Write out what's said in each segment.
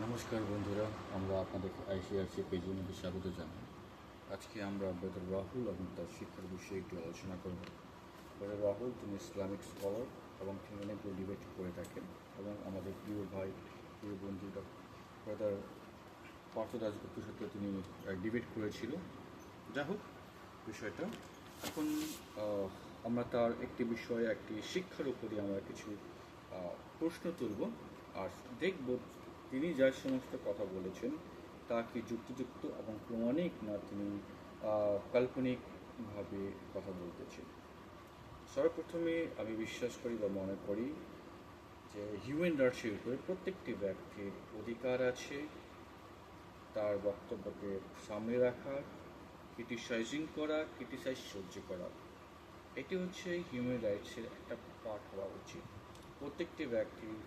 নমস্কার বন্ধুরা, আমরা আপনাদের আইসিআরসি পেজের মধ্যে স্বাগত জানাই। আজকে আমরা ব্রাদার রাহুল এবং তার শিক্ষার বিষয়ে একটু আলোচনা করব। ব্রাদার রাহুল তিনি ইসলামিক স্কলার এবং তিনি অনেকগুলো ডিবেট করে থাকেন, এবং আমাদের প্রিয় ভাই, প্রিয় বন্ধুটা ব্রাদার পার্থ দাসগুপ্তর সাথে তিনি ডিবেট করেছিল। যাই হোক, বিষয়টা এখন আমরা তার একটি বিষয়ে, একটি শিক্ষার উপরে আমরা কিছু প্রশ্ন তুলব আর দেখব তিনি যা সমস্ত কথা বলেছেন তা কি যুক্তিযুক্ত এবং প্রমাণিক, না তিনি কাল্পনিকভাবে কথা বলতেছেন। সর্বপ্রথমে আমি বিশ্বাস করি বা মনে করি যে হিউম্যান রাইটসের উপরে প্রত্যেকটি ব্যক্তির অধিকার আছে তার বক্তব্যকে সামনে রাখার, ক্রিটিসাইজিং করা, ক্রিটিসাইজ সহ্য করা। এটি হচ্ছে হিউম্যান রাইটসের একটা পার্ট হওয়া উচিত। প্রত্যেকটি ব্যক্তির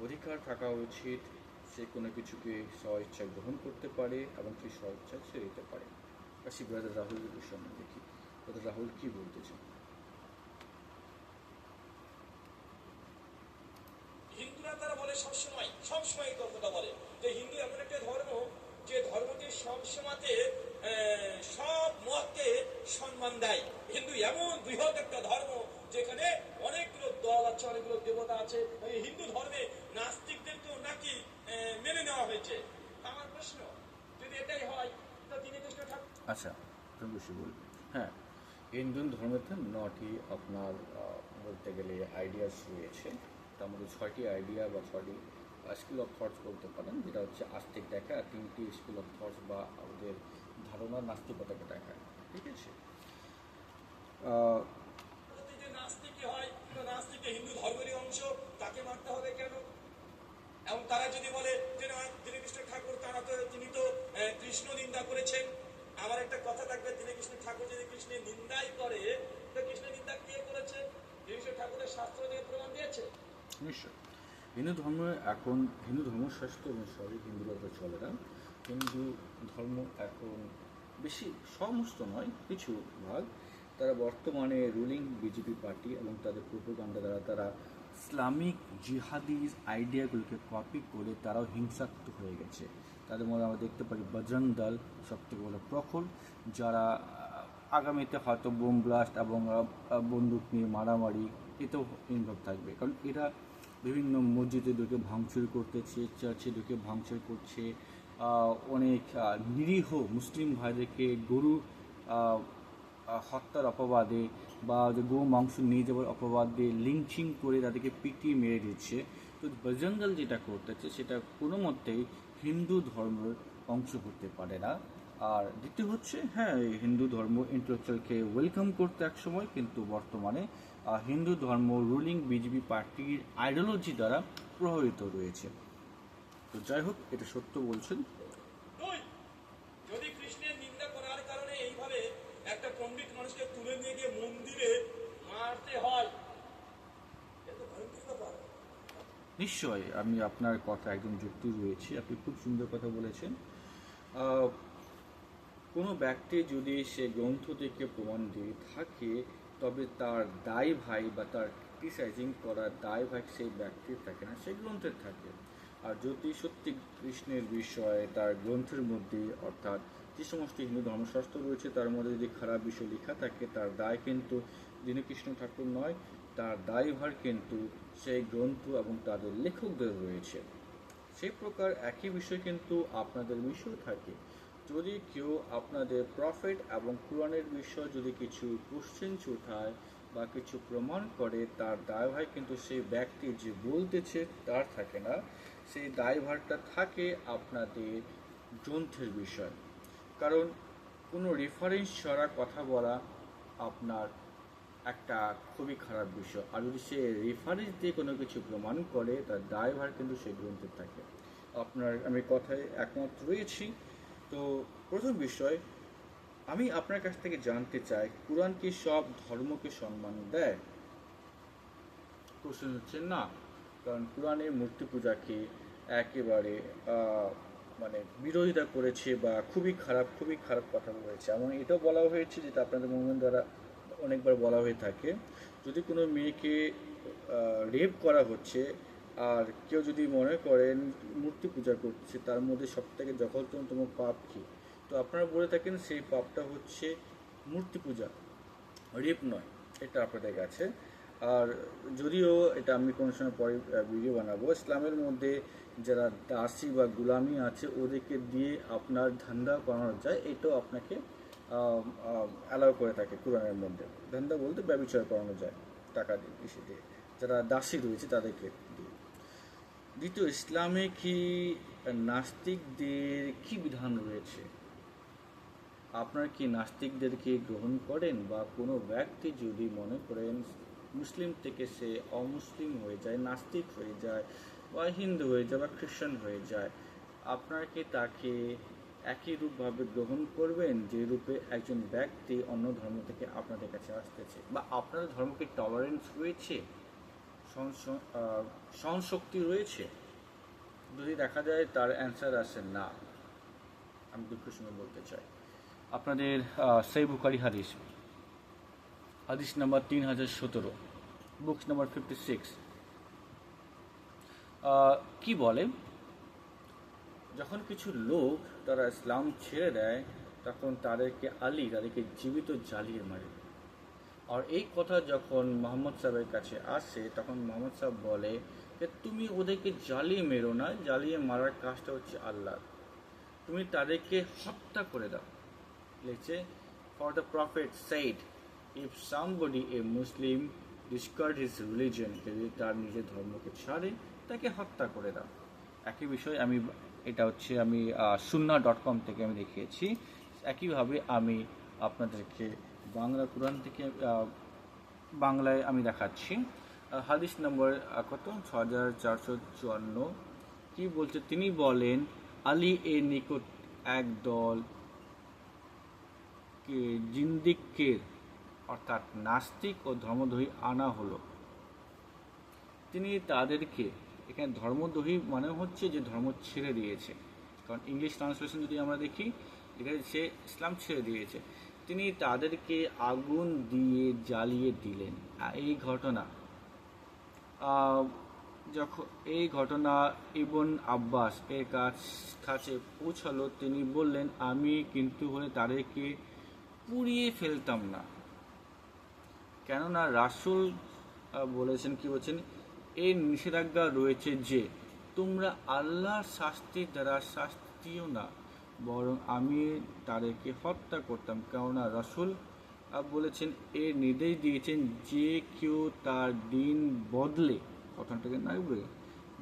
অধিকার থাকা উচিত, সে কোনো কিছুকে স্বইচ্ছায় গ্রহণ করতে পারে এবং সে স্বইচ্ছায় ছেড়ে দিতে পারে। আসি ব্রাদার রাহুলের বিষয় আমরা দেখি, ব্রাদার রাহুল কী বলতে চান। হিন্দুরা তারা বলে সবসময় সবসময় এই কথাটা বলে যে হিন্দু এমন একটা ধর্ম যে ধর্মটি সবসময়তে সব মতকে সম্মান দেয়। হিন্দু এমন বৃহৎ একটা ধর্ম যেখানে অনেকগুলো দল আছে, অনেকগুলো দেবতা আছে। হিন্দু ধর্মে নাস্তিকদেরকেও নাকি মেনে নেওয়া হয়েছে। আমার প্রশ্ন, যদি এটাই হয় তো তিনি কৃষ্ণ ঠাকুর আচ্ছা, তুমি বিষয় বলবে। হ্যাঁ, হিন্দু ধর্মেতে নটি আপনার বলতে গেলে আইডিয়াস রয়েছে। তার মধ্যে 6টি আইডিয়া বা 6টি স্কুল অফ থটস বলতে পারেন, যেটা হচ্ছে আস্তিক দেখা, আর 3টি স্কুল অফ থটস বা ওদের ধারণা নাস্তিকতাকে দেখায়। ঠিক আছে। যদি যে নাস্তিকই হয় তো নাস্তিকে হিন্দু ধর্মেরই অংশ, তাকে মানতে হবে কেন? এবং তারা যদি বলে যে না দীনকৃষ্ণ ঠাকুর তারা তো তিনি তো কৃষ্ণ নিন্দা করেছেন, আমার একটা কথা থাকবে, দীনকৃষ্ণ ঠাকুর যদি কৃষ্ণের নিন্দাই করে তো কৃষ্ণ নিন্দা কে করেছে? দীনকৃষ্ণ ঠাকুরের শাস্ত্র দিয়ে প্রমাণ দিয়েছে। নিশ্চয় হিন্দু ধর্ম এখন হিন্দু ধর্মশাস্ত্র অনুসারে হিন্দুরা তো চলে না। হিন্দু ধর্ম এখন বেশি, সমস্ত নয়, কিছু ভাগ তারা বর্তমানে রুলিং বিজেপি পার্টি এবং তাদের প্রোপাগান্ডা দ্বারা তারা ইসলামিক জিহাদিজ আইডিয়াগুলোকে কপি করে তারাও হিংসাত্মক হয়ে গেছে। তাদের মধ্যে আমরা দেখতে পারি বজরং দল সবথেকে বড় প্রখর, যারা আগামীতে হয়তো বোম ব্লাস্ট এবং বন্দুক নিয়ে মারামারি এতেও ইনভলভ থাকবে, কারণ এরা বিভিন্ন মসজিদে ঢুকে ভাঙচুর করতেছে, চার্চে ঢুকে ভাঙচুর করছে, অনেক নিরীহ মুসলিম ভাইদেরকে গরু হত্যার অপবাদে বা যে গো মাংস নিয়ে যাওয়ার অপবাদে লিঞ্চিং করে তাদেরকে পিটিয়ে মেরে দিচ্ছে। তো বজরঙ্গল যেটা করতেছে সেটা কোনো মতেই হিন্দু ধর্মের অংশ হতে পারে না। আর দ্বিতীয় হচ্ছে, হ্যাঁ, হিন্দু ধর্ম ইন্টেলেকচুয়ালকে ওয়েলকাম করতে এক সময়, কিন্তু বর্তমানে হিন্দু ধর্ম রুলিং বিজেপি পার্টির আইডিওলজি দ্বারা প্রভাবিত রয়েছে। তো যাই হোক, এটা সত্য বলছেন। দুই, যদি কৃষ্ণের নিন্দা করার কারণে এইভাবে একটা পণ্ডিত মানুষকে তুলে নিয়ে গিয়ে মন্দিরে মারতে হয়, এটা তো ভয়ঙ্কর ব্যাপার। নিশ্চয় আমি আপনার কথা একদম যুক্তি রয়েছে, আপনি খুব সুন্দর কথা বলেছেন। কোনো ব্যক্তি যদি সে গ্রন্থ থেকে প্রমাণ দিয়ে থাকে, তবে তার দায় ভাই বা তার ক্রিটিসাইজিং করার দায় ভাই সেই ব্যক্তির থাকে না, সেই গ্রন্থের থাকে। আর যদি সত্যি কৃষ্ণের বিষয়ে তার গ্রন্থের মধ্যে, অর্থাৎ যে সমস্ত হিন্দু ধর্মশাস্ত্র রয়েছে তার মধ্যে যদি খারাপ বিষয় লেখা থাকে, তার দায় কিন্তু দীনকৃষ্ণ ঠাকুর নয়, তার দায়ভার কিন্তু সেই গ্রন্থ এবং তাদের লেখকদের রয়েছে। সেই প্রকার একই বিষয় কিন্তু আপনাদের বিষয় থাকে। যদি কেউ আপনাদের প্রফেট এবং কোরআনের বিষয় যদি কিছু কোশ্চেন্স ওঠায় বা কিছু প্রমাণ করে, তার দায়ভার কিন্তু সেই ব্যক্তি যে বলতেছে তার থাকে না, সেই দায়ভারটা থাকে আপনাদের গ্রন্থের বিষয়। কারণ কোনো রেফারেন্স ছাড়া কথা বলা আপনার একটা খুবই খারাপ বিষয়। আর যদি সে রেফারেন্স দিয়ে কোনো কিছু প্রমাণ করে, তার দায়ভার কিন্তু সেই গ্রন্থের থাকে। আপনার আমি কথায় একমত রয়েছি। তো প্রথম বিষয়, আমি আপনার কাছ থেকে জানতে চাই, কোরআন কি সব ধর্মকে সম্মান দেয়? প্রশ্ন হচ্ছে না, কারণ কোরআনের মূর্তি পূজাকে একেবারে মানে বিরোধিতা করেছে বা খুবই খারাপ কথা বলেছে। এমন এটাও বলা হয়েছে, যেটা আপনাদের মুভমেন্ট দ্বারা অনেকবার বলা হয়ে থাকে, যদি কোনো মেয়েকে রেপ করা হচ্ছে আর কেউ যদি মনে করেন মূর্তি পূজা করছে, তার মধ্যে সবথেকে জঘন্যতম পাপ কী, তো আপনারা বলে থাকেন সেই পাপটা হচ্ছে মূর্তি পূজা, রেপ নয়। এটা আপনাদের কাছে। আর যদিও এটা আমি কোনো সময় পরে ভিডিও বানাবো, ইসলামের মধ্যে যারা দাসী বা গুলামি আছে ওদেরকে দিয়ে আপনার ধান্দা করানো যায়, এটাও আপনাকে অ্যালাউ করে থাকে কোরআনের মধ্যে। ধান্দা বলতে ব্যবচার করানো যায় টাকা দিয়ে, কৃষি দিয়ে, যারা দাসী রয়েছে তাদেরকে দিয়ে। দ্বিতীয়, ইসলামে কি নাস্তিকদের কি বিধান রয়েছে? আপনার কি নাস্তিকদেরকে গ্রহণ করেন? বা কোনো ব্যক্তি যদি মনে করেন মুসলিম থেকে সে অমুসলিম হয়ে যায়, নাস্তিক হয়ে যায়, বা হিন্দু হয়ে যায়, বা খ্রিস্টান হয়ে যায়, আপনারা কি তাকে একই রূপভাবে গ্রহণ করবেন যে রূপে একজন ব্যক্তি অন্য ধর্ম থেকে আপনাদের কাছে আসতেছে? বা আপনাদের ধর্মকে টলারেন্স রয়েছে, সহনশক্তি রয়েছে? যদি দেখা যায় তার অ্যান্সার আসে না, আমি দুঃখের সঙ্গে বলতে চাই। আপনাদের সহিহ বুখারী হাদিস, হাদিস নাম্বার 3017, বুকস নাম্বার 56, কি বলে? যখন কিছু লোক তারা ইসলাম ছেড়ে দেয়, তখন তাদেরকে জীবিত জ্বালিয়ে মারে। আর এই কথা যখন মোহাম্মদ সাহেবের কাছে আসে, তখন মোহাম্মদ সাহেব বলে যে তুমি ওদেরকে জ্বালিয়ে মেরো না, জ্বালিয়ে মারার কাজটা হচ্ছে আল্লাহ, তুমি তাদেরকে হত্যা করে দাও। লিখছে, for the prophet said, if somebody a Muslim discard his religion, যদি তার নিজের ধর্মকে ছাড়ে, তাকে হত্যা করে দাও। একই বিষয় এটা হচ্ছে আমি sunna.com থেকে আমি দেখিয়েছি। একইভাবে আমি আপনাদেরকে বাংলা কোরআন থেকে বাংলায় আমি দেখাচ্ছি। হাদিস নম্বর কত, 6454, কি বলছে? তিনি বলেন, আলী এর নিকট একদল জিন্দিককে, অর্থাৎ নাস্তিক ও ধর্মদ্রোহী আনা হলো। তিনি তাদেরকে, এখানে ধর্মদ্রোহী মানে হচ্ছে যে ধর্ম ছেড়ে দিয়েছে, কারণ ইংলিশ ট্রান্সলেশন যদি আমরা দেখি, এখানে সে ইসলাম ছেড়ে দিয়েছে। তিনি তাদেরকে আগুন দিয়ে জ্বালিয়ে দিলেন। এই ঘটনা ইবন আব্বাস এর কাছে পৌঁছালো। তিনি বললেন, আমি কিন্তু হলে তাদেরকে পুড়িয়ে ফেলতাম না, কেননা রাসূল বলেছেন, কি বলছেন, এর নিষেধাজ্ঞা রয়েছে যে তোমরা আল্লাহর শাস্তির দ্বারা শাস্তিও না, বরং আমি তাদেরকে হত্যা করতাম। কেননা রাসূল বলেছেন, এর নির্দেশ দিয়েছেন যে কেউ তার দিন বদলে, কথাটাকে না বলে,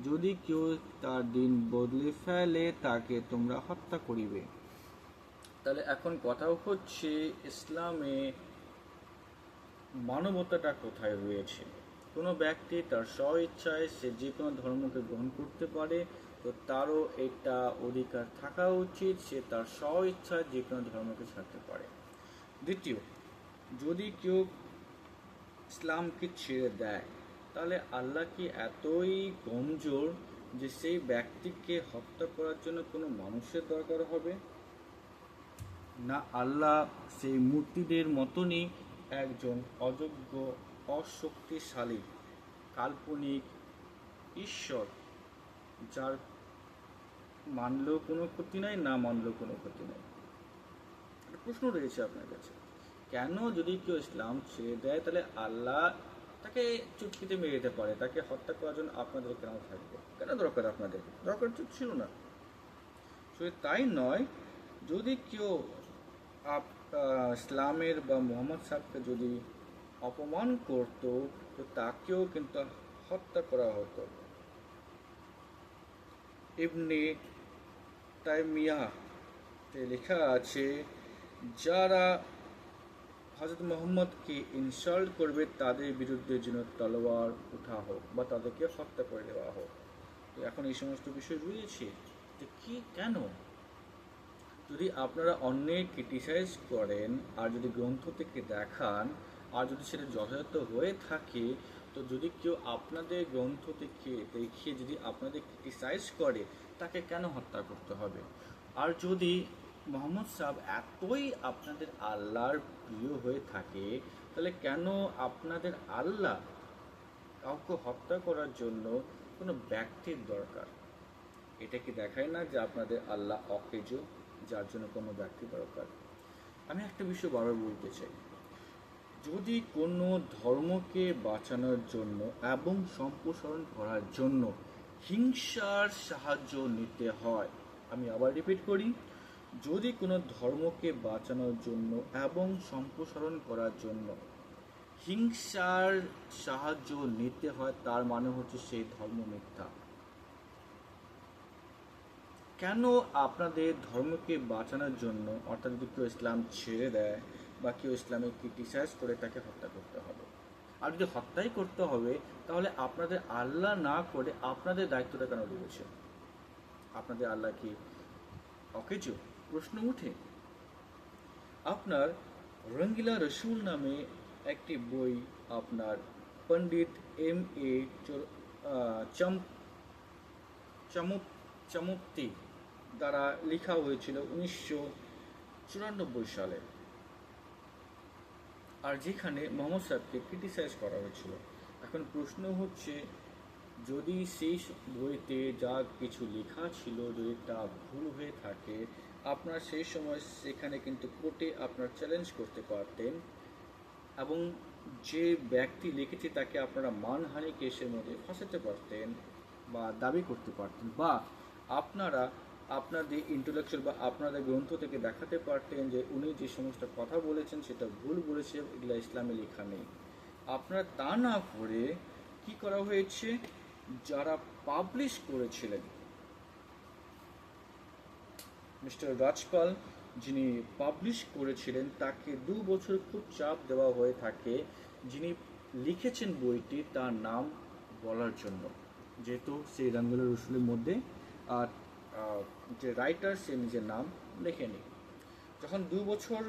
যদি কেউ তার দিন বদলে ফেলে তাকে তোমরা হত্যা করিবে। তাহলে এখন কথা হচ্ছে, ইসলামে মানবতাটা কোথায় রয়েছে? কোনো ব্যক্তি তার স্বইচ্ছায় সে যে কোনো ধর্মকে গ্রহণ করতে পারে, তো তারও এটা অধিকার থাকা উচিত, সে তার স্বইচ্ছায় যে কোনো ধর্মকে ছাড়তে পারে। দ্বিতীয়, যদি কেউ ইসলামকে ছেড়ে দেয়, তাহলে আল্লাহ কি এতই কমজোর যে সেই ব্যক্তিকে হত্যা করার জন্য কোনো মানুষের দরকার হবে না? আল্লাহ সেই মূর্তিদের মতনই একজন অযোগ্য, অশক্তিশালী, কাল্পনিক ঈশ্বর, যার মানলেও কোনো ক্ষতি নাই, না মানলেও কোনো ক্ষতি নাই। প্রশ্ন রয়েছে আপনার কাছে, কেন যদি কেউ ইসলাম ছেড়ে দেয়, তাহলে আল্লাহ তাকে চুটকিতে মেরে দিতে পারে, তাকে হত্যা করার জন্য আপনাদের কেন থাকবে? কেন দরকার? আপনাদের দরকার তো ছিল না। শুধু তাই নয়, যদি কেউ ইসলামের বা মোহাম্মদ সাহেবকে যদি অপমান করত, তো তাকেও কিন্তু হত্যা করা হতো। ইবনে তাইমিয়াতে লেখা আছে, যারা হযরত মুহাম্মদকে ইনসাল্ট করবে তাদের বিরুদ্ধে যেন তলোয়ার ওঠা হোক বা তাদেরকে হত্যা করে দেওয়া হোক। তো এখন এই সমস্ত বিষয় রয়েছে যে কি, কেন? যদি আপনারা অন্যের ক্রিটিসাইজ করেন আর যদি গ্রন্থ থেকে দেখান, আর যদি সেটা যথাযথ হয়ে থাকে, তো যদি কেউ আপনাদের গ্রন্থ থেকে দেখিয়ে যদি আপনাদের ক্রিটিসাইজ করে, তাকে কেন হত্যা করতে হবে? আর যদি মোহাম্মদ সাহেব এতই আপনাদের আল্লাহর প্রিয় হয়ে থাকে, তাহলে কেন আপনাদের আল্লাহ কাউকে হত্যা করার জন্য কোনো ব্যক্তির দরকার। এটা কি দেখায় না যে আপনাদের আল্লাহ অকেজো, যার জন্য কোনো ব্যক্তি দরকার? আমি একটা বিষয় বারবার বলতে চাই, যদি কোনো ধর্মকে বাঁচানোর জন্য এবং সম্প্রসারণ করার জন্য হিংসার সাহায্য নিতে হয়, আমি আবার রিপিট করি, যদি কোনো ধর্মকে বাঁচানোর জন্য এবং সম্প্রসারণ করার জন্য হিংসার সাহায্য নিতে হয়, তার মানে হচ্ছে সেই ধর্ম মিথ্যা। কেন আপনাদের ধর্মকে বাঁচানোর জন্য, অর্থাৎ যদি কেউ ইসলাম ছেড়ে দেয় বা কেউ ইসলামে ক্রিটিসাইজ করে, তাকে হত্যা করতে হবে? আর যদি হত্যাই করতে হবে, তাহলে আপনাদের আল্লাহ না করে আপনাদের দায়িত্বটা কেন রয়েছে? আপনাদের আল্লাহ কি অকেজো? প্রশ্ন উঠে। আপনার রঙ্গিলা রসুল নামে একটি বই আপনার পণ্ডিত M.A. চমুপ্তি দ্বারা লেখা হয়েছিল 1994 সালে, আর যেখানে মোহাম্মদ সাহেবকে ক্রিটিসাইজ করা হয়েছিল। এখন প্রশ্ন হচ্ছে, যদি সেই বইতে যা কিছু লেখা ছিল যদি তা ভুল হয়ে থাকে, আপনার সেই সময় সেখানে কিন্তু কোর্টে আপনার চ্যালেঞ্জ করতে পারতেন, এবং যে ব্যক্তি লিখেছে তাকে আপনারা মানহানি কেসের মধ্যে ফাঁসাতে পারতেন বা দাবি করতে পারতেন, বা আপনারা আপনাদের ইন্টেলেকচুয়াল বা আপনাদের গ্রন্থ থেকে দেখাতে পারতেন যে উনি যে সমস্ত কথা বলেছেন সেটা ভুল বলেছে, এগুলো ইসলামে লেখা নেই। আপনারা তা না করে কি করা হয়েছে, যারা পাবলিশ করেছিলেন, মিস্টার রাজপাল যিনি পাবলিশ করেছিলেন, তাকে 2 বছর খুব চাপ দেওয়া হয়ে থাকে, যিনি লিখেছেন বইটি তার নাম বলার জন্য, যেহেতু সেই রঙ্গিলা রসুলের মধ্যে আর যে রাইটার সে নিজের নাম লেখেনি। যখন 2 বছর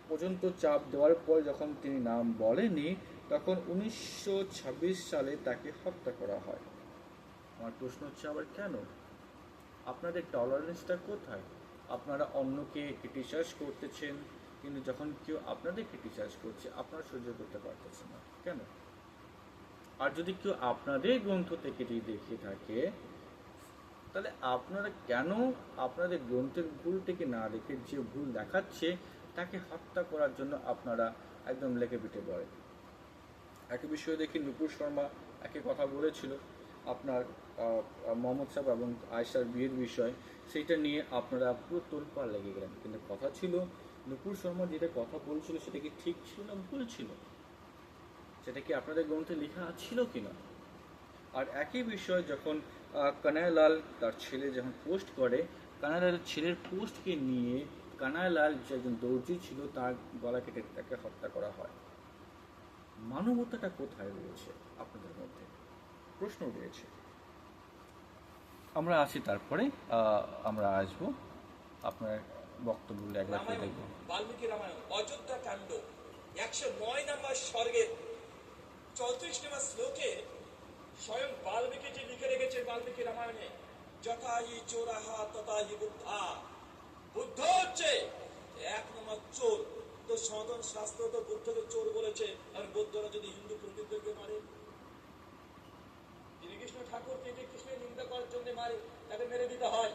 পর্যন্ত চাপ দেওয়ার পর যখন তিনি নাম বলেনি, তখন 1926 সালে তাকে হত্যা করা হয়। আমার প্রশ্ন হচ্ছে, আবার কেন? আপনাদের টলারেন্সটা কোথায়? আপনারা অন্যকে ক্রিটিসাইজ করতেছেন, কিন্তু যখন কেউ আপনাদের ক্রিটিসাইজ করছে আপনারা সহ্য করতে পারতেছেন না কেন? আর যদি কেউ আপনাদের গ্রন্থ থেকে যদি দেখে থাকে, তাহলে আপনারা কেন আপনাদের গ্রন্থের ভুলটিকে না দেখে যে ভুল দেখাচ্ছে তাকে হত্যা করার জন্য আপনারা একদম লেগে পিঠে পড়েন? একই বিষয়ে দেখি নুপুর শর্মা একই কথা বলেছিল আপনার মোহাম্মদ সাহেব এবং আয়েশার বিয়ের বিষয়, সেইটা নিয়ে আপনারা পুরো তোলপাড় লেগে গেলেন। কিন্তু কথা ছিল, নুপুর শর্মা যেটা কথা বলছিল সেটা কি ঠিক ছিল না ভুল ছিল? সেটা কি আপনাদের গ্রন্থে লেখা ছিল কিনা? আর একই বিষয় যখন কানাইলাল তার ছেলে যখন পোস্ট করে, কানাইলালের ছেলের পোস্টকে নিয়ে কানাইলাল যে একজন দর্জি ছিল তার গলা কেটে তাকে হত্যা করা হয়। মানবতাটা কোথায় রয়েছে আপনাদের মধ্যে? প্রশ্ন রয়েছে। আমরা আসি, তারপরে আমরা আসবো আপনার বক্তব্যগুলো একবার করে দেখব। বাল্মীকি রামায়ণ অযোধ্যা কাণ্ড 109 নম্বর স্বর্গের 34 নম্বর শ্লোকে স্বয়ং বাল্মীকি যে লিখে রেখেছে বাল্মীকি রামায়ণে, যথাহি চোরাহা তথাহি বুদ্ধা। বুদ্ধ হচ্ছে 1 নম্বর চোর। তো সনাতন শাস্ত্র তো বুদ্ধকে চোর বলেছে, আর বৌদ্ধরা যদি হিন্দু পণ্ডিতদেরকে মারে, শ্রীকৃষ্ণ ঠাকুরকে যে কৃষ্ণের নিন্দা করার জন্য মারে, তাকে মেরে দিতে হয়।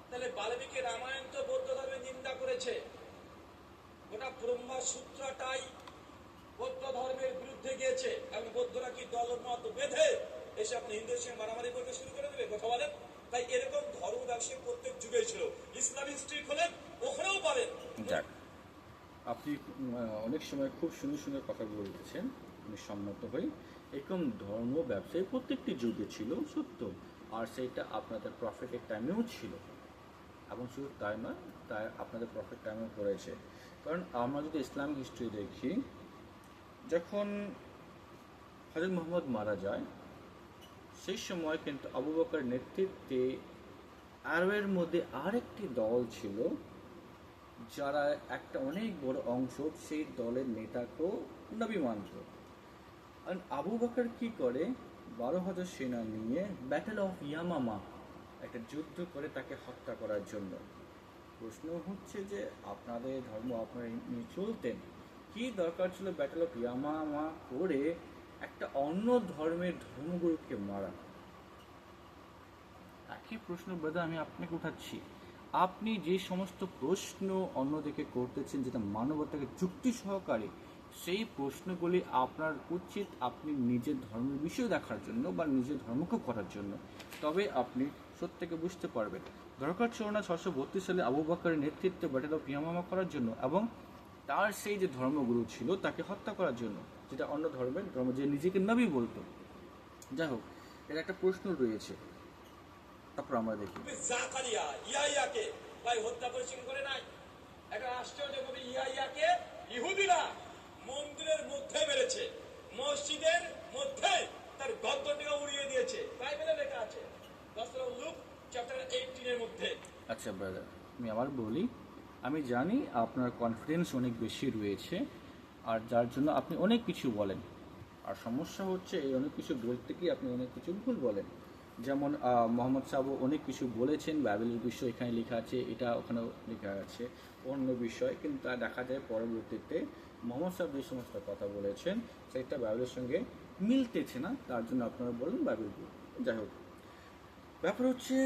তাহলে বাল্মীকি রামায়ণ তো বৌদ্ধ ধর্মের নিন্দা করেছে। গোটা ব্রহ্মা সূত্রটাই বৌদ্ধ ধর্মের বিরুদ্ধে গিয়েছে, এবং বৌদ্ধরা কি দলমত বেঁধে এসে আপনি হিন্দুদের সঙ্গে মারামারি করতে শুরু করে দেবে? কথা বলেন। তাই এরকম ধর্ম ব্যবসায়ী প্রত্যেক যুগেই ছিল। ইসলাম হিস্ট্রি খোলেন, ওখানেও পাবেন। যাক, আপনি অনেক সময় খুব সুন্দর সুন্দর কথা বলতেছেন, আমি সম্মত হই। এরকম ধর্ম ব্যবসায়ী প্রত্যেকটি যুগে ছিল, সত্য। আর সেইটা আপনাদের প্রফিটের টাইমেও ছিল, এবং শুধু তাই নয়, তাই আপনাদের প্রফিট টাইমেও করেছে। কারণ আমরা যদি ইসলামিক হিস্ট্রি দেখি, যখন হযরত মুহাম্মদ মারা যায়, সেই সময় কিন্তু আবু বকরের নেতৃত্বে আরবের মধ্যে আরেকটি দল ছিল, যারা একটা অনেক বড় অংশ সেই দলের নেতাকেও নবী মানত। আর আবু বকর কি করে, 12,000 সেনা নিয়ে ব্যাটেল অফ ইয়ামামা একটা যুদ্ধ করে তাকে হত্যা করার জন্য। প্রশ্ন হচ্ছে যে আপনাদের ধর্ম আপনারা নিয়ে চলতেন, কি দরকার ছিল ব্যাটেল অফ ইয়ামামা করে একটা অন্য ধর্মের ধর্মগুরুকে মারা? একই প্রশ্ন ব্রাদার আমি আপনাকে উঠাচ্ছি। আপনি যে সমস্ত প্রশ্ন অন্যদিকে করতেছেন যেটা মানবতাকে যুক্তি সহকারে, সেই প্রশ্নগুলি আপনার উচিত আপনি নিজের ধর্মের বিষয় দেখার জন্য বা নিজের ধর্মকে করার জন্য, তবে আপনি সত্যকে বুঝতে পারবেন। দরকার ছিল না 632 সালে আবু বকরের নেতৃত্বে ব্যাটেল অফ ইয়ামামা করার জন্য এবং তার সেই যে ধর্মগুরু ছিল তাকে হত্যা করার জন্য, যেটা অন্য ধর্মের ধর্ম, যে নিজেকে নবী বলতো। যাই হোক, এর একটা প্রশ্ন রয়েছে, তারপর আমরা দেখি। জাকারিয়া ইয়াইয়াকে ভাই হত্যা পরিশ্রম করে নাই। একটা আশ্চর্য কবি ইয়াইয়াকে ইহুদিরা মন্দিরের মধ্যে মেরেছে, মসজিদের মধ্যে তার গদ্দটিকে উড়িয়ে দিয়েছে, বাইবেলে লেখা আছে গসপেল অফ লুক চ্যাপ্টার 18 এর মধ্যে। আচ্ছা ব্রাদার, আমি আবার বলি, আমি জানি আপনার কনফিডেন্স অনেক বেশি রয়েছে আর যার জন্য আপনি অনেক কিছু বলেন, আর সমস্যা হচ্ছে এই অনেক কিছু বলতে গিয়ে আপনি অনেক কিছু ভুল বলেন। যেমন মোহাম্মদ সাহেব অনেক কিছু বলেছেন, বাইবেলের বিষয় এখানে লেখা আছে, এটা ওখানেও লেখা আছে অন্য বিষয়, কিন্তু তা দেখা যায় পরবর্তীতে মোহাম্মদ সাহেব যে সমস্ত কথা বলেছেন সেটা বাইবেলের সঙ্গে মিলতেছে না, তার জন্য আপনারা বলেন বাইবেল ভুল। যাই হোক, ব্যাপার হচ্ছে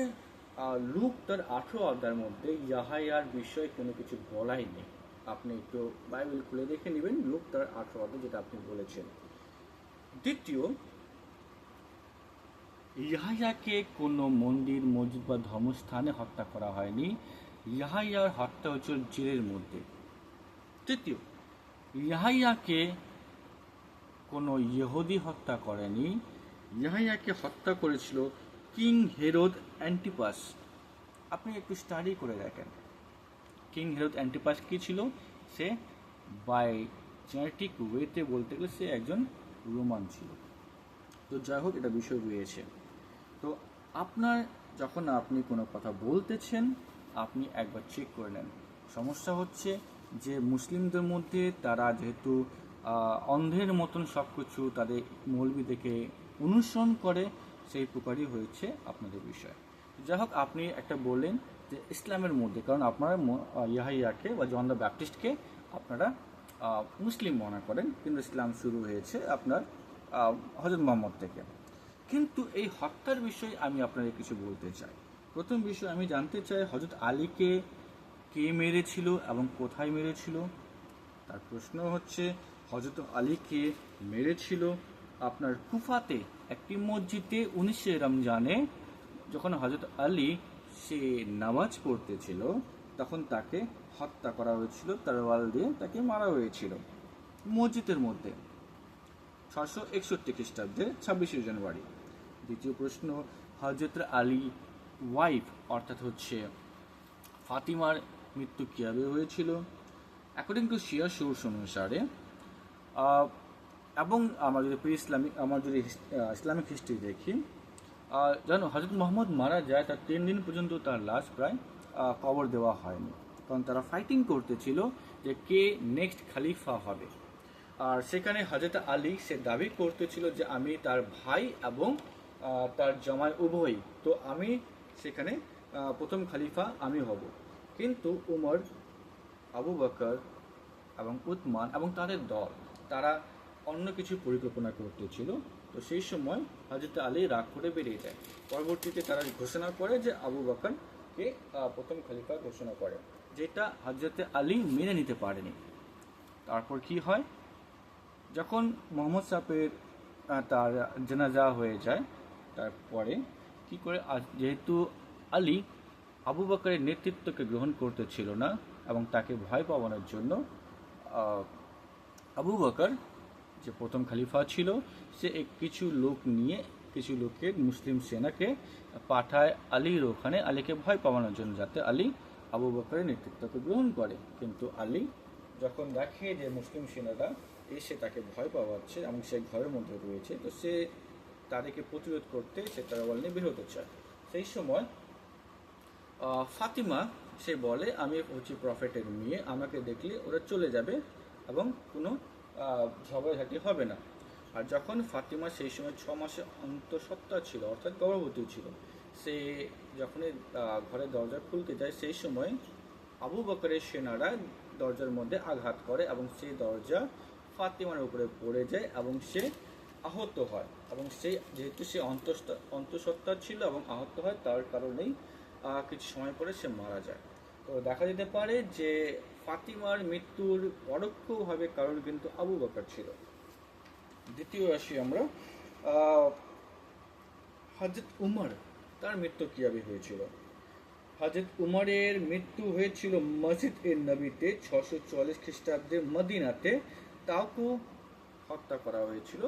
লুক তার 18 অধ্যায়ের মধ্যে ইয়াহাইয়ার বিষয়ে কোনো কিছু বলাই নেই। আপনি একটু বাইবেল খুলে দেখে নেবেন, লুক তার 18 অধ্যায় যেটা আপনি বলেছেন। দ্বিতীয়, ইয়াহাইয়াকে কোনো মন্দির, মসজিদ বা ধর্মস্থানে হত্যা করা হয়নি। ইয়াহাইয়ার হত্যা হয়েছিল জেলের মধ্যে। তৃতীয়, ইয়াহাইয়াকে কোনো ইহুদি হত্যা করেনি। ইয়াহাইয়াকে হত্যা করেছিল কিং হেরোদ অ্যান্টিপাস। আপনি একটু স্টাডি করে দেখেন কিং হেরোদ অ্যান্টিপাস কী ছিল। সে বাই জেনেটিক ওয়েতে বলতে গেলে সে একজন রোমান ছিল। তো যাই হোক, এটা বিষয় রয়েছে। তো আপনার যখন আপনি কোনো কথা বলতেছেন আপনি একবার চেক করে নেন। সমস্যা হচ্ছে যে মুসলিমদের মধ্যে তারা যেহেতু অন্ধের মতন সব কিছু তাদের মৌলবি দেখে অনুসরণ করে, সেই প্রকারই হয়েছে আপনাদের বিষয়। যাই হোক, আপনি একটা বললেন যে ইসলামের মধ্যে, কারণ আপনারা ইয়াহিয়াকে বা জন দ্য ব্যাপটিস্টকে আপনারা মুসলিম মনে করেন, কিন্তু ইসলাম শুরু হয়েছে আপনার হযরত মুহাম্মদ থেকে। কিন্তু এই হত্যার বিষয়ে আমি আপনাদের কিছু বলতে চাই। প্রথম বিষয় আমি জানতে চাই, হযরত আলীকে কে মেরেছিল এবং কোথায় মেরেছিল। তার প্রশ্ন হচ্ছে হযরত আলীকে মেরেছিল আপনার কুফাতে একটি মসজিদে 19 রমজানে, যখন হযরত আলী সে নামাজ পড়তেছিল তখন তাকে হত্যা করা হয়েছিল, তরোয়াল দিয়ে তাকে মারা হয়েছিল মসজিদের মধ্যে 661 খ্রিস্টাব্দে 26 জানুয়ারি। দ্বিতীয় প্রশ্ন, হযরত আলী ওয়াইফ অর্থাৎ হচ্ছে ফাতিমার মৃত্যু কীভাবে হয়েছিল। অ্যাকর্ডিং টু শিয়া সোর্স অনুসারে, এবং আমরা যদি ইসলামিক হিস্ট্রি দেখি, জানো হযরত মুহাম্মদ মারা যায় তার 3 দিন পর্যন্ত তার লাশ প্রায় কবর দেওয়া হয়নি, কারণ তারা ফাইটিং করতেছিল যে কে নেক্সট খলিফা হবে। আর সেখানে হযরত আলী সে দাবি করতেছিল যে আমি তার ভাই এবং তার জামাই উভয়ই, তো আমি সেখানে প্রথম খলিফা আমি হব। কিন্তু উমর, আবু বকর এবং উসমান এবং তাদের দল তারা অন্য কিছু পরিকল্পনা করতেছিল। তো সেই সময় হযরত আলী রাগ করে বেরিয়ে যায়। পরবর্তীতে তারা ঘোষণা করে যে আবু বকরকে প্রথম খলিফা ঘোষণা করে, যেটা হযরত আলী মেনে নিতে পারেনি। তারপর কি হয়, যখন মোহাম্মদ সাহেবের তার জানাজা হয়ে যায়, তারপরে কি করে, যেহেতু আলী আবু বকরের নেতৃত্বকে গ্রহণ করতেছিল না এবং তাকে ভয় পাওয়ানোর জন্য আবু বকর যে প্রথম খলিফা ছিল সে কিছু লোকের মুসলিম সেনাকে পাঠায় আলীর ওখানে, আলীকে ভয় পাওয়ানোর জন্য, যাতে আলী আবু বকরের নেতৃত্বকে গ্রহণ করে। কিন্তু আলী যখন দেখে যে মুসলিম সেনারা এসে তাকে ভয় পাওয়াচ্ছে এবং সে ঘরের মধ্যে রয়েছে, তো সে তাদেরকে প্রতিরোধ করতে সে তরোয়াল নিয়ে বের হতে চায়। সেই সময় ফাতিমা সে বলে আমি হচ্ছে প্রফেটের মেয়ে, আমাকে দেখলে ওরা চলে যাবে এবং কোনো ঝগড়াঝাটি হবে না। আর যখন ফাতিমা সেই সময় 6 মাসে অন্তঃসত্ত্বা ছিল অর্থাৎ গর্ভবতী ছিল, সে যখনই ঘরের দরজা খুলতে যায় সেই সময় আবু বকরের সেনারা দরজার মধ্যে আঘাত করে এবং সেই দরজা ফাতিমার উপরে পড়ে যায় এবং সে আহত হয়, এবং সেই যেহেতু সে অন্তঃসত্ত্বা ছিল এবং আহত হয়, তার কারণেই কিছু সময় পরে সে মারা যায়। তো দেখা যেতে পারে যে ফাতিমার মৃত্যুর পরোক্ষভাবে কারণ কিন্তু আবু বকর ছিল। দ্বিতীয় আসি আমরা, হযরত উমর, তার মৃত্যু কীভাবে হয়েছিল। হযরত উমরের মৃত্যু হয়েছিল মসজিদ এ নবীতে 644 খ্রিস্টাব্দে মদিনাতে। তাকে হত্যা করা হয়েছিল।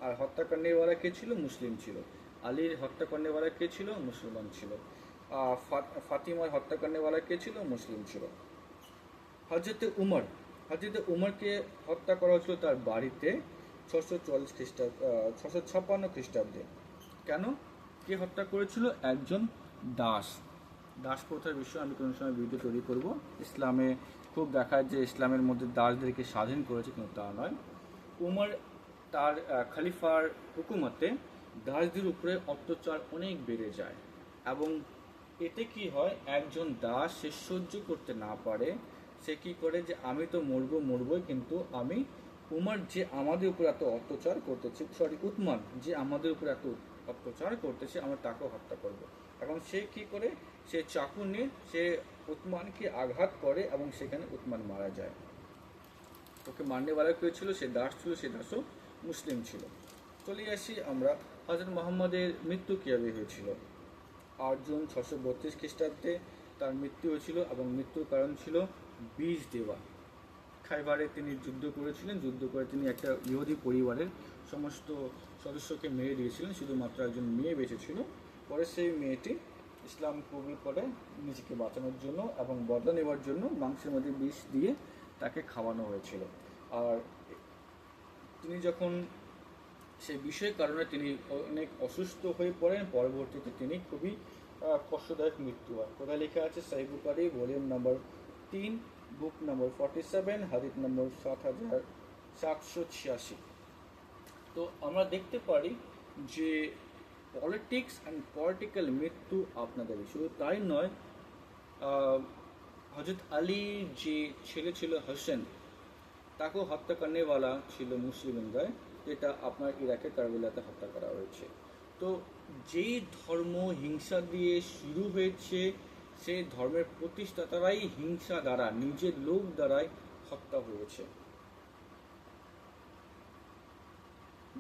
আর হত্যা করনেওয়ালা কে ছিল? মুসলিম ছিল। আলীর হত্যা করনেওয়ালা কে ছিল? মুসলমান ছিল। ফাতিমার হত্যা করনেওয়ালা কে ছিল? মুসলিম ছিল। হযরত উমরকে হত্যা করা হয়েছিল তার বাড়িতে 656 খ্রিস্টাব্দে। কেন? কে হত্যা করেছিল? একজন দাস। দাস প্রথার বিষয়ে আমি কোনো সময় ভিডিও তৈরি করব। ইসলামে খুব দেখায় যে ইসলামের মধ্যে দাসদেরকে স্বাধীন করেছে, কিন্তু তা নয়। উমর তার খলিফার হুকুমতে দাসদের উপরে অত্যাচার অনেক বেড়ে যায়, এবং এতে কি হয়, একজন দাস সে সহ্য করতে না পারে, সে কি করে যে আমি তো মরবই, কিন্তু আমি উমর যে আমাদের উপর এত অত্যাচার করতেছে, উতমান যে আমাদের উপর এত অত্যাচার করতেছে, আমরা তাকেও হত্যা করব। এখন সে কি করে, সে চাকু নিয়ে সে উতমানকে আঘাত করে এবং সেখানে উতমান মারা যায়। ওকে মারনেওয়ালা কে ছিল? সে দাস ছিল, সে দাসও মুসলিম ছিল। চলে আসি আমরা হযরত মুহাম্মদের মৃত্যু কীভাবে হয়েছিল। 8 জুন 632 খ্রিস্টাব্দে তার মৃত্যু হয়েছিল, এবং মৃত্যুর কারণ ছিল বিষ দেওয়া। খাইবারে তিনি যুদ্ধ করেছিলেন, যুদ্ধ করে তিনি একটা ইহুদি পরিবারের সমস্ত সদস্যকে মেরে দিয়েছিলেন, শুধুমাত্র একজন মেয়ে বেঁচে ছিল। পরে সেই মেয়েটি ইসলাম কবুল করে নিজেকে বাঁচানোর জন্য এবং বদলা নেওয়ার জন্য মাংসের মধ্যে বিষ দিয়ে তাকে খাওয়ানো হয়েছিল। আর তিনি যখন সেই বিষয়ের কারণে তিনি অনেক অসুস্থ হয়ে পড়েন, পরবর্তীতে তিনি খুবই কষ্টদায়ক মৃত্যু হয়। কোথায় লেখা আছে? সহিহ বুখারী ভলিউম নম্বর 3, বুক নম্বর 47, হাদিস নম্বর 7786। তো আমরা দেখতে পারি যে পলিটিক্স অ্যান্ড পলিটিক্যাল মৃত্যু আপনাদের, শুধু তাই নয়, হযরত আলী যে ছেলে ছিল হোসেন, তাকেও হত্যা করনেওয়ালা ছিল মুসলিমরা, যেটা আপনার ইরাকের কারবালাতে হত্যা করা হয়েছে। তো যেই ধর্ম হিংসা দিয়ে শুরু হয়েছে, সেই ধর্মের প্রতিষ্ঠাতারাই হিংসা দ্বারা, নিজের লোক দ্বারাই হত্যা হয়েছে,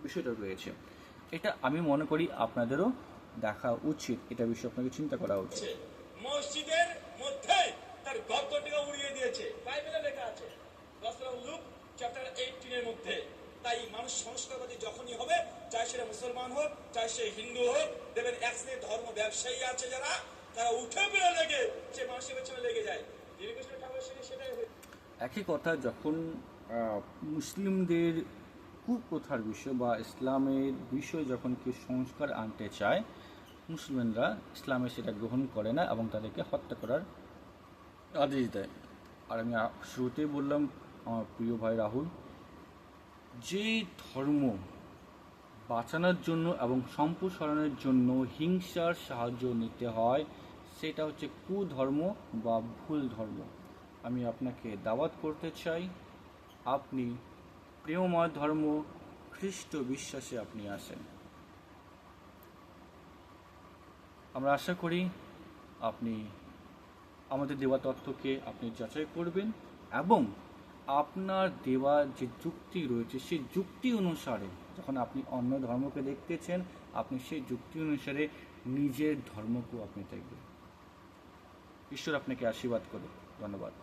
বিষয়টা রয়েছে। এটা আমি মনে করি আপনাদেরও দেখা উচিত, এটা বিষয়ে আপনাকে চিন্তা করা উচিত। মসজিদের মধ্যে তার গর্দটিকে উড়িয়ে দিয়েছে, বাইবেলে লেখা আছে গসপেল অফ লুক চ্যাপ্টার 18 এর মধ্যে। তাই মানুষ সংস্কারবাদী যখনই হবে, চাই সেটা মুসলমান হোক, চাই সে হিন্দু হোক, দেখবেন এক শ্রেণীর ধর্ম ব্যবসায়ী আছে যারা, তারা উঠে বেড়ে লেগে সে মানুষের পেছনে লেগে যায়। দীর্ঘকৃষ্ণ ঠাকুরের সঙ্গে সেটাই হয়েছে। একই কথা, যখন মুসলিমদের কুপ্রথার বিষয় বা ইসলামের বিষয় যখন কেউ সংস্কার আনতে চায়, মুসলিমরা ইসলামে সেটা গ্রহণ করে না এবং তাদেরকে হত্যা করার আদেশ দেয়। আর আমি শুরুতেই বললাম, আমার প্রিয় ভাই রাহুল, যে ধর্ম বাঁচানোর জন্য এবং সম্প্রসারণের জন্য হিংসার সাহায্য নিতে হয়, সেটা হচ্ছে কুধর্ম বা ভুল ধর্ম। আমি আপনাকে দাওয়াত করতে চাই, আপনি প্রেমময় ধর্ম খ্রিস্ট বিশ্বাসে আপনি আসেন। আমরা আশা করি আপনি আমাদের দেওয়া তথ্যকে আপনি যাচাই করবেন, এবং আপনার দেওয়া যে যুক্তি রয়েছে সেই যুক্তি অনুসারে যখন আপনি অন্য ধর্মকে দেখতেছেন, আপনি সেই যুক্তি অনুসারে নিজের ধর্মকেও আপনি দেখবেন। ঈশ্বর আপনাকে আশীর্বাদ করে। ধন্যবাদ।